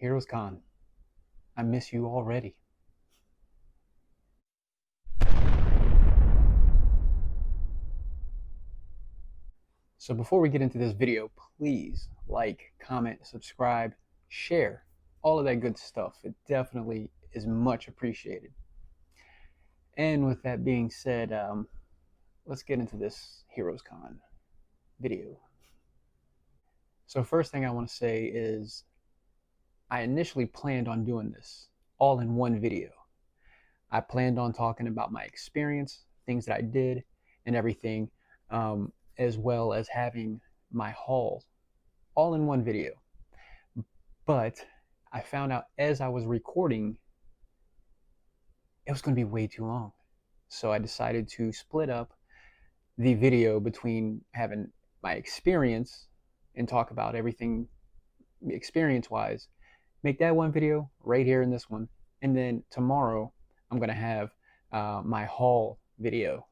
HeroesCon, I miss you already. So before we get into this video, please like, comment, subscribe, share, all of that good stuff. It definitely is much appreciated. And with that being said, let's get into this HeroesCon video. So first thing I want to say is I initially planned on doing this all in one video. I planned on talking about my experience, things that I did, and everything, as well as having my haul all in one video. But I found out as I was recording, it was going to be way too long. So I decided to split up the video between having my experience and talk about everything experience wise, make that one video right here in this one. And then tomorrow, I'm going to have my haul video.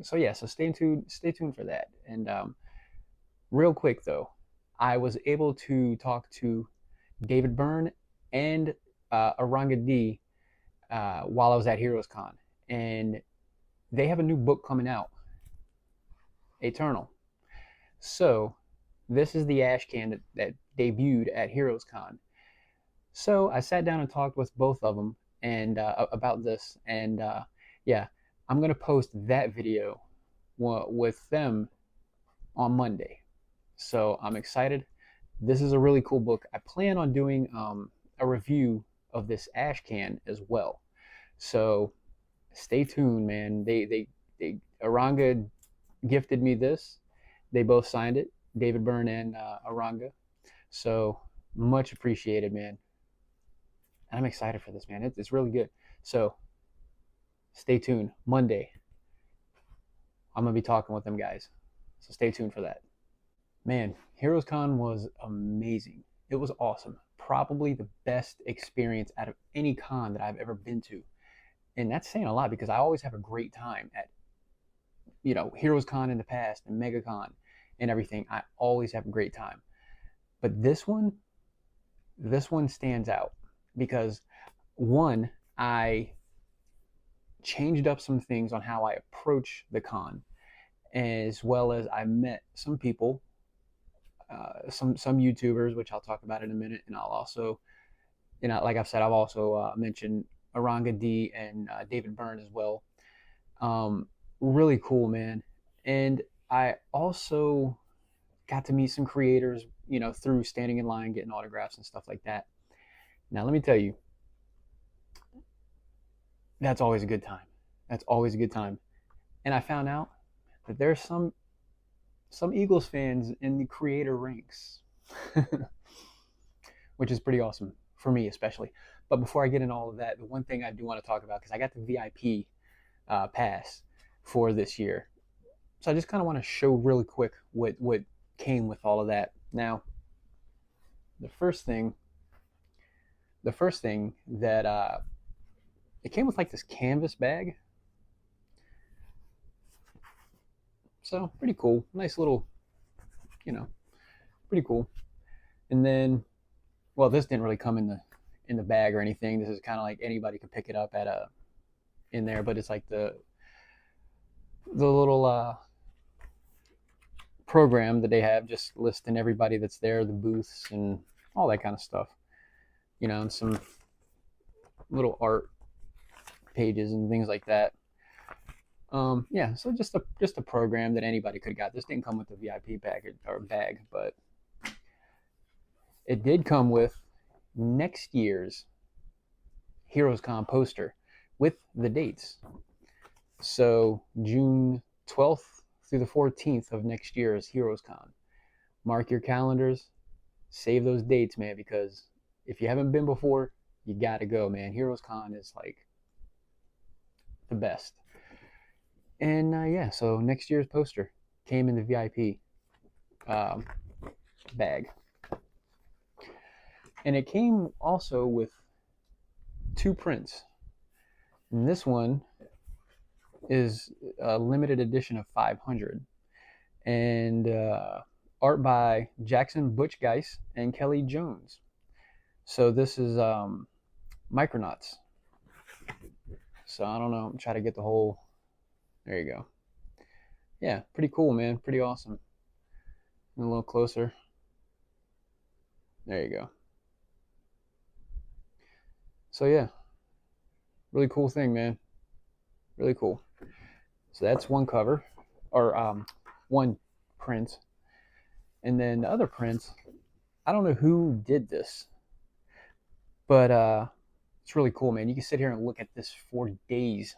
So yeah, so stay tuned for that. And real quick though, I was able to talk to David Byrne and Aranga D while I was at HeroesCon, and they have a new book coming out, Eternal. So this is the ash can that debuted at HeroesCon. So I sat down and talked with both of them and about this, and yeah, I'm gonna post that video with them on Monday. So I'm excited. This is a really cool book. I plan on doing a review of this ash can as well. So stay tuned, man. They Aranga gifted me this. They both signed it, David Byrne and Aranga. So much appreciated, man. And I'm excited for this, man. It's really good. So stay tuned. Monday, I'm gonna be talking with them guys. So stay tuned for that. Man, HeroesCon was amazing. It was awesome. Probably the best experience out of any con that I've ever been to. And that's saying a lot because I always have a great time at, HeroesCon in the past and MegaCon and everything. I always have a great time. But this one stands out because one, I changed up some things on how I approach the con, as well as I met some people, some YouTubers, which I'll talk about in a minute, and I'll also, like I've said, I've also mentioned Aranga D and David Byrne as well. Really cool, man. And I also got to meet some creators, through standing in line, getting autographs and stuff like that. Now, let me tell you, that's always a good time. That's always a good time. And I found out that there's some Eagles fans in the creator ranks, which is pretty awesome for me, especially. But before I get into all of that, the one thing I do want to talk about, because I got the VIP pass for this year, so I just kind of want to show really quick what came with all of that. Now, the first thing that it came with like this canvas bag. So pretty cool, nice little, pretty cool. And then, well, this didn't really come in the bag or anything. This is kind of like anybody could pick it up in there, but it's like the little program that they have, just listing everybody that's there, the booths and all that kind of stuff, and some little art pages and things like that. Yeah, so just a program that anybody could have got. This didn't come with the VIP package or bag, but it did come with next year's HeroesCon poster with the dates. So June 12th through the 14th of next year is HeroesCon. Mark your calendars, save those dates, man, because if you haven't been before, you gotta go, man. HeroesCon is like the best. And yeah, so next year's poster came in the VIP bag. And it came also with 2 prints. And this one is a limited edition of 500. And art by Jackson Butch Geis and Kelly Jones. So this is Micronauts. So I don't know. I'm trying to get the whole. There you go. Yeah, pretty cool, man. Pretty awesome. A little closer. There you go. So yeah, really cool thing, man. Really cool. So that's one cover, or one print, and then the other prints. I don't know who did this, but it's really cool, man. You can sit here and look at this for days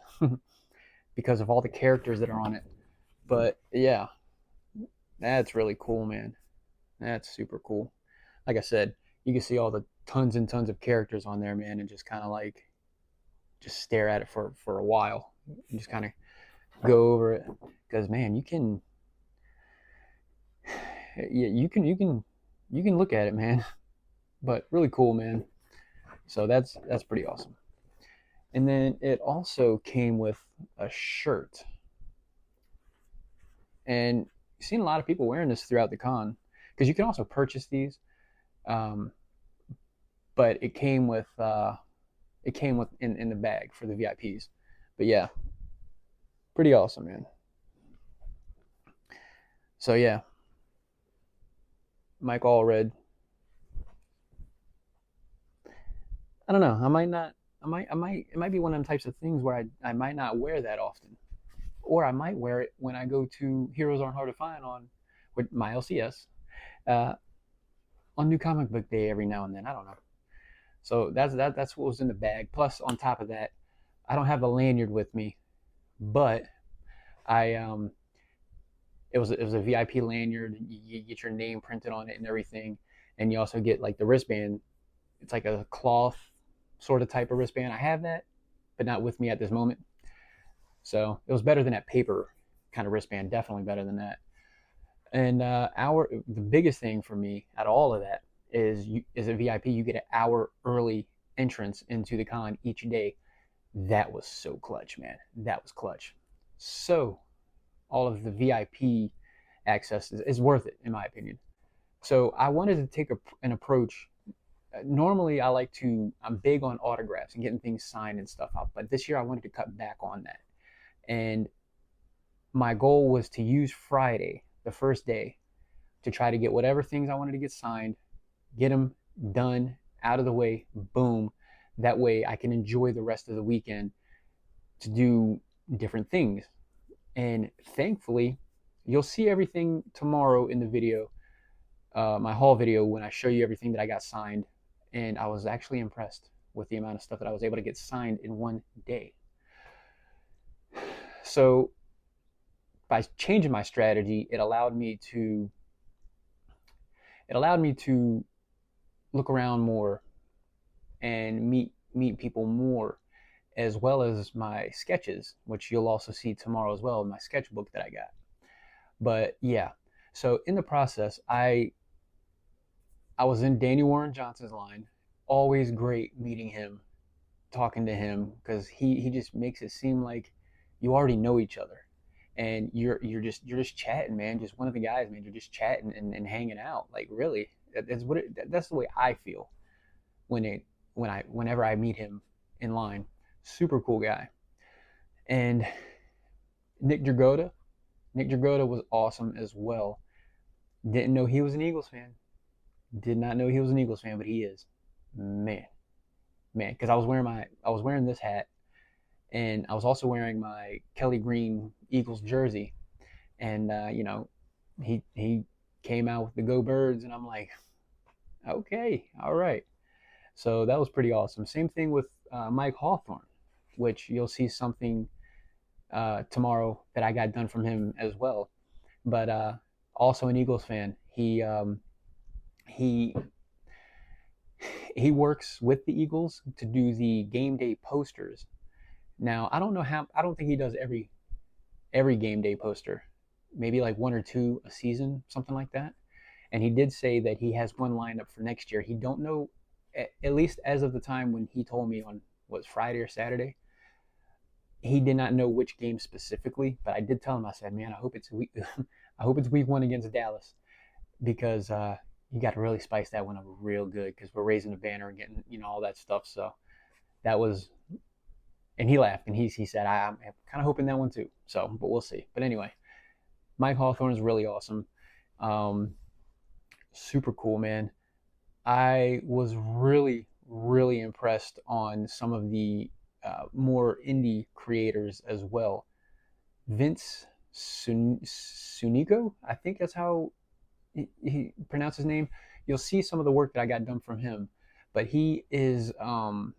because of all the characters that are on it. But yeah, that's really cool, man. That's super cool. Like I said, you can see all the tons and tons of characters on there, man, and just kind of like just stare at it for a while. And just kind of go over it because man, you can yeah, you can look at it, man. But really cool, man. So that's pretty awesome. And then it also came with a shirt. And you've seen a lot of people wearing this throughout the con because you can also purchase these. Um, but it came with in the bag for the VIPs. But yeah, pretty awesome, man. So yeah, Mike Allred. I don't know. I might not. I might. It might be one of them types of things where I might not wear that often, or I might wear it when I go to Heroes Aren't Hard to Find on with my LCS uh, on New Comic Book Day every now and then. I don't know. So that's what was in the bag. Plus, on top of that, I don't have the lanyard with me, but I it was a VIP lanyard. You get your name printed on it and everything, and you also get like the wristband. It's like a cloth sort of type of wristband. I have that, but not with me at this moment. So it was better than that paper kind of wristband. Definitely better than that. And the biggest thing for me out of all of that is a VIP. You get an hour early entrance into the con each day. That was so clutch, man. That was clutch. So all of the VIP access is worth it, in my opinion. So I wanted to take an approach. Normally, I'm big on autographs and getting things signed and stuff out, but this year I wanted to cut back on that. And my goal was to use Friday, the first day, to try to get whatever things I wanted to get signed, get them done, out of the way, boom. That way I can enjoy the rest of the weekend to do different things. And thankfully, you'll see everything tomorrow in the video, my haul video, when I show you everything that I got signed. And I was actually impressed with the amount of stuff that I was able to get signed in one day. So by changing my strategy, it allowed me to look around more and meet people more, as well as my sketches, which you'll also see tomorrow as well in my sketchbook that I got. But yeah, so in the process, I was in Danny Warren Johnson's line. Always great meeting him, talking to him, because he just makes it seem like you already know each other, and you're just chatting, man. Just one of the guys, man. You're just chatting and hanging out. Like really, that's the way I feel whenever I meet him in line. Super cool guy. And Nick Dragotta. Nick Dragotta was awesome as well. Didn't know he was an Eagles fan. Did not know he was an Eagles fan, but he is. Man, man, because I was wearing this hat, and I was also wearing my Kelly Green Eagles jersey, and he came out with the Go Birds, and I'm like, okay, all right. So that was pretty awesome. Same thing with Mike Hawthorne, which you'll see something tomorrow that I got done from him as well. But also an Eagles fan. He he works with the Eagles to do the game day posters. Now I don't think he does every game day poster. Maybe like one or two a season, something like that. And he did say that he has one lined up for next year. He don't know, at least as of the time when he told me on was Friday or Saturday. He did not know which game specifically, but I did tell him. I said, "Man, I hope it's week. I hope it's week one against Dallas because you got to really spice that one up real good because we're raising the banner and getting, all that stuff. So that was, and he laughed and he said, I'm kind of hoping that one too. So, but we'll see. But anyway, Mike Hawthorne is really awesome. Um, Super cool, man. I was really, really impressed on some of the more indie creators as well. Vince Sunico, I think that's how he pronounced his name. You'll see some of the work that I got done from him, but he's on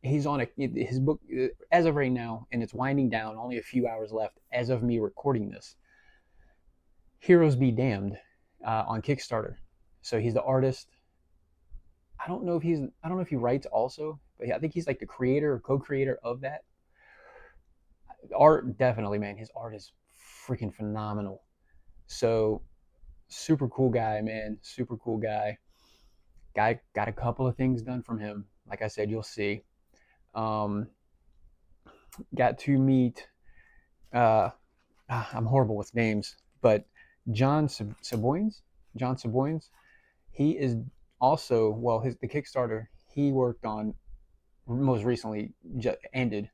his book as of right now, and it's winding down. Only a few hours left as of me recording this. Heroes Be Damned on Kickstarter. So he's the artist. I don't know if he writes also, but I think he's like the creator or co-creator of that. Art, definitely, man. His art is freaking phenomenal. So super cool guy, man. Super cool guy. Guy got a couple of things done from him. Like I said, you'll see. Um, got to meet. Uh, I'm horrible with names, but John Saboins. John Saboins. He is also, well, the Kickstarter he worked on most recently ended,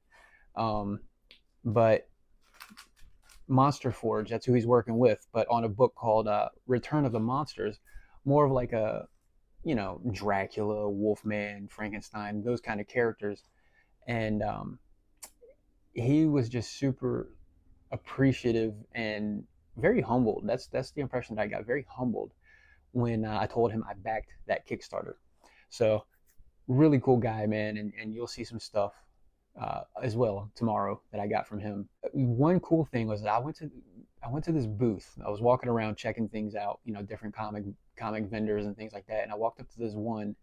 but Monster Forge, that's who he's working with, but on a book called Return of the Monsters, more of like a, Dracula, Wolfman, Frankenstein, those kind of characters. And he was just super appreciative and very humbled. That's the impression that I got. Very humbled when I told him I backed that Kickstarter. So really cool guy, man, and you'll see some stuff as well tomorrow that I got from him. One cool thing was that I went to this booth. I was walking around checking things out, different comic vendors and things like that, and I walked up to this one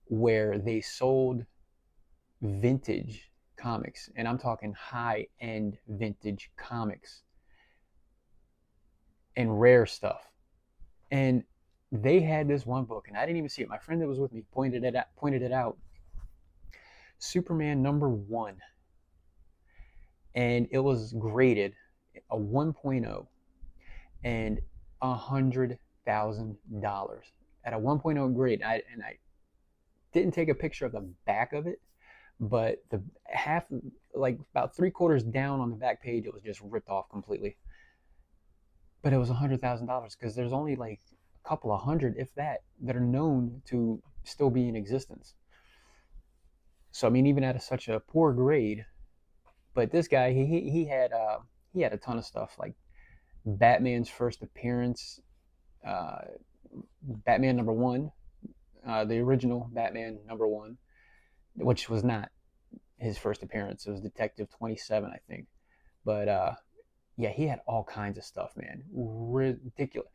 where they sold vintage comics, and I'm talking high-end vintage comics and rare stuff. And they had this one book, and I didn't even see it. My friend that was with me pointed it out. Superman #1, and it was graded a 1.0 and $100,000 at a 1.0 grade. I didn't take a picture of the back of it, but the half, like about 3/4 down on the back page, it was just ripped off completely. But it was $100,000 because there's only like a couple of hundred, if that are known to still be in existence. So I mean, even at such a poor grade, but this guy, he had a ton of stuff like Batman's first appearance, uh, Batman #1, the original Batman #1, which was not his first appearance. It was Detective 27, I think. But yeah, he had all kinds of stuff, man. Ridiculous.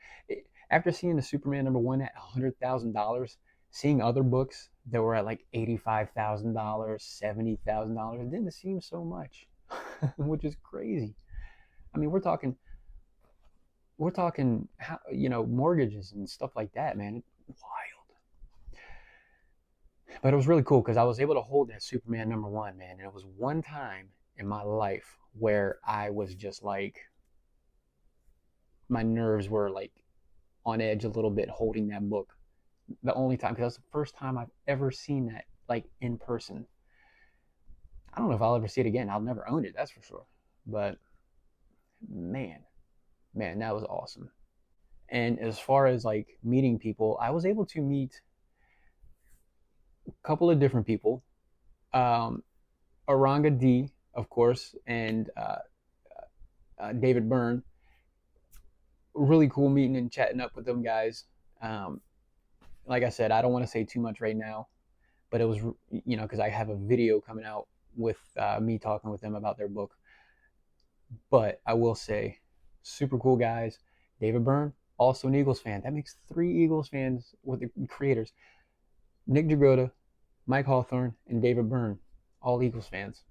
After seeing the Superman #1 at $100,000, seeing other books that were at like $85,000, $70,000, it didn't seem so much, which is crazy. I mean, we're talking, mortgages and stuff like that, man. Wild. But it was really cool because I was able to hold that Superman #1, man. And it was one time in my life where I was just like, my nerves were like on edge a little bit holding that book. The only time, because that's the first time I've ever seen that like in person. I don't know if I'll ever see it again. I'll never own it, that's for sure. But man, that was awesome. And as far as like meeting people, I was able to meet a couple of different people. Um, Aranga D, of course, and David Byrne. Really cool meeting and chatting up with them guys. Um, like I said, I don't want to say too much right now, but it was, because I have a video coming out with me talking with them about their book. But I will say, super cool guys. David Byrne, also an Eagles fan. That makes 3 Eagles fans with the creators. Nick Jagoda, Mike Hawthorne, and David Byrne, all Eagles fans.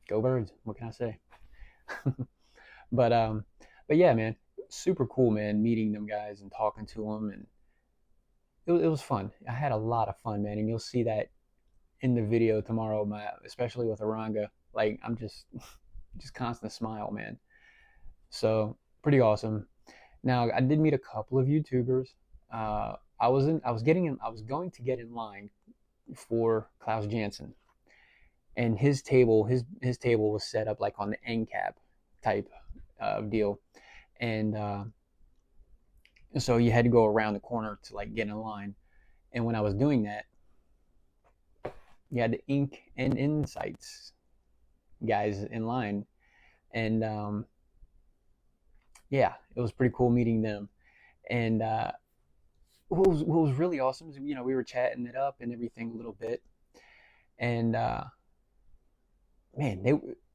Go Birds! What can I say? but yeah, man, super cool, man. Meeting them guys and talking to them, and it was fun. I had a lot of fun, man, and you'll see that in the video tomorrow. Especially with Aranga, I'm just constant smile, man. So pretty awesome. Now, I did meet a couple of YouTubers. I was going to get in line for Klaus Janson, and his table was set up like on the end cap type of deal, and so you had to go around the corner to like get in line. And when I was doing that, you had the Ink and Insights guys in line, and yeah, it was pretty cool meeting them. And what was really awesome is, we were chatting it up and everything a little bit, and man,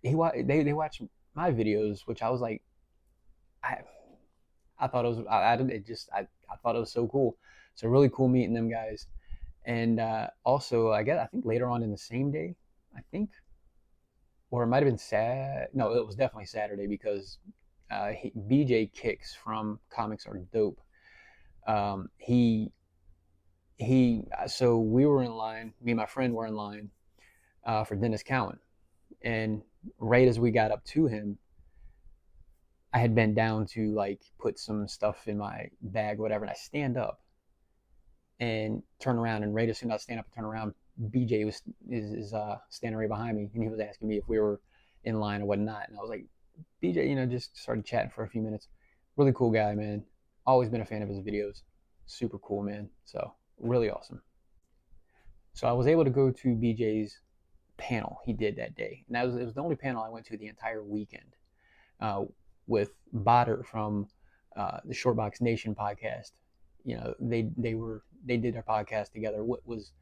they watched my videos, which I was like, I I thought it was I it just I thought it was so cool. So really cool meeting them guys. And also, I think later on in the same day, I think, or it might have been No, it was definitely Saturday because BJ Kicks from Comics Are Dope. Um, he So we were in line. Me and my friend were in line for Dennis Cowan, and right as we got up to him, I had bent down to like put some stuff in my bag, whatever, and I stand up and turn around, and right as soon as I stand up and turn around, BJ is standing right behind me, and he was asking me if we were in line or whatnot, and I was like, BJ, just started chatting for a few minutes. Really cool guy, man. Always been a fan of his videos. Super cool, man. So really awesome. So I was able to go to BJ's panel he did that day, and it was the only panel I went to the entire weekend. Uh, with Botter from the Shortbox Nation podcast. They did their podcast together. What was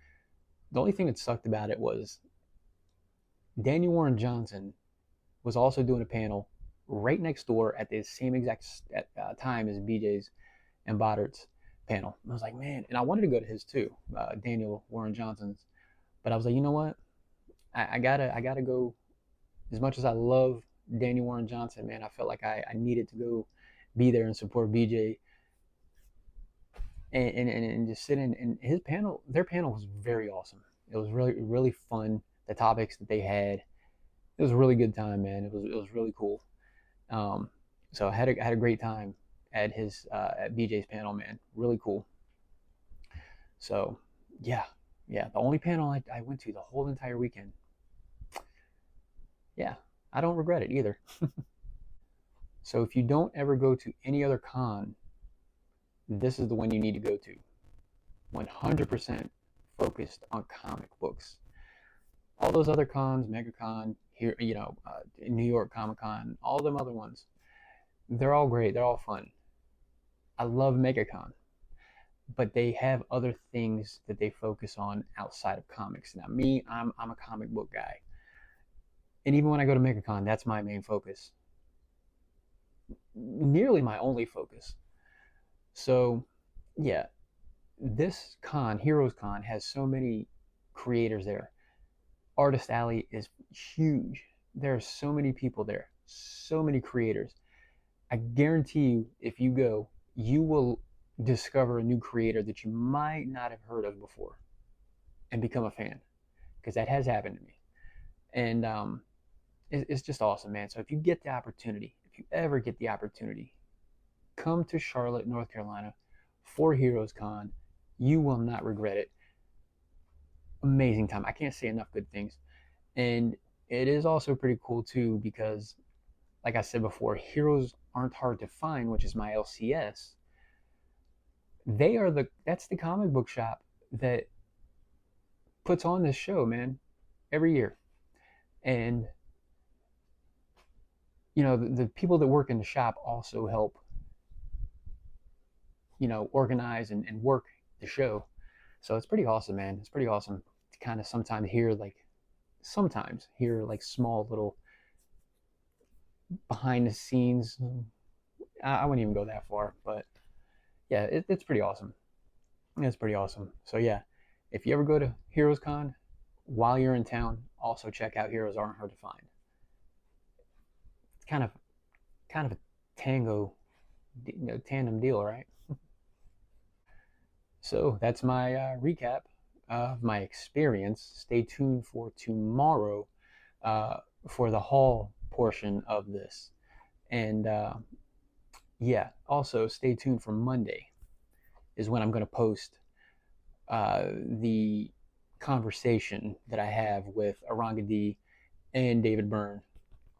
the only thing that sucked about it was Daniel Warren Johnson was also doing a panel right next door at the same exact time as BJ's and Botter's panel. And I was like, man, and I wanted to go to his too, Daniel Warren Johnson's, but I was like, you know what? I gotta go. As much as I love Daniel Warren Johnson, man, I felt like I needed to go be there and support BJ and just sit in. And their panel was very awesome. It was really, really fun. The topics that they had, it was a really good time, man. It was really cool. Um, so I had a great time at at BJ's panel, man. Really cool. So yeah, yeah. The only panel I went to the whole entire weekend. Yeah, I don't regret it either. So if you don't ever go to any other con, this is the one you need to go to. 100% focused on comic books. All those other cons, MegaCon, here, New York Comic Con, all them other ones, they're all great. They're all fun. I love MegaCon, but they have other things that they focus on outside of comics. Now, me, I'm a comic book guy, and even when I go to MegaCon, that's my main focus, nearly my only focus. So, yeah, this con, HeroesCon, has so many creators there. Artist Alley is huge. There are so many people there, so many creators. I guarantee you, if you go, you will discover a new creator that you might not have heard of before and become a fan, because that has happened to me. And it's just awesome, man. So if you get the opportunity, if you ever get the opportunity, come to Charlotte, North Carolina for HeroesCon. You will not regret it. Amazing time. I can't say enough good things. And it is also pretty cool too because, like I said before, Heroes Aren't Hard to Find, which is my LCS. That's the comic book shop that puts on this show, man, every year. And the people that work in the shop also help organize and work the show. So it's pretty awesome, man. It's pretty awesome to kind of sometimes hear like small little behind the scenes. I wouldn't even go that far, but yeah, it's pretty awesome. It's pretty awesome. So yeah, if you ever go to HeroesCon while you're in town, also check out Heroes Aren't Hard to Find. It's kind of a tango, tandem deal, right? So that's my recap of my experience. Stay tuned for tomorrow for the haul portion of this. And Yeah, also stay tuned for Monday is when I'm going to post the conversation that I have with Aranga D and David Byrne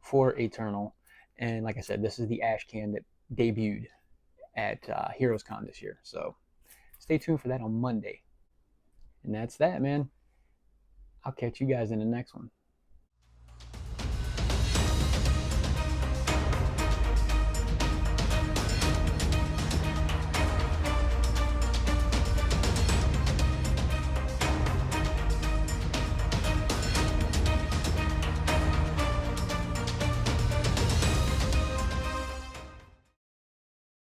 for Eternal. And like I said, this is the Ash Can that debuted at HeroesCon this year. So stay tuned for that on Monday. And that's that, man. I'll catch you guys in the next one.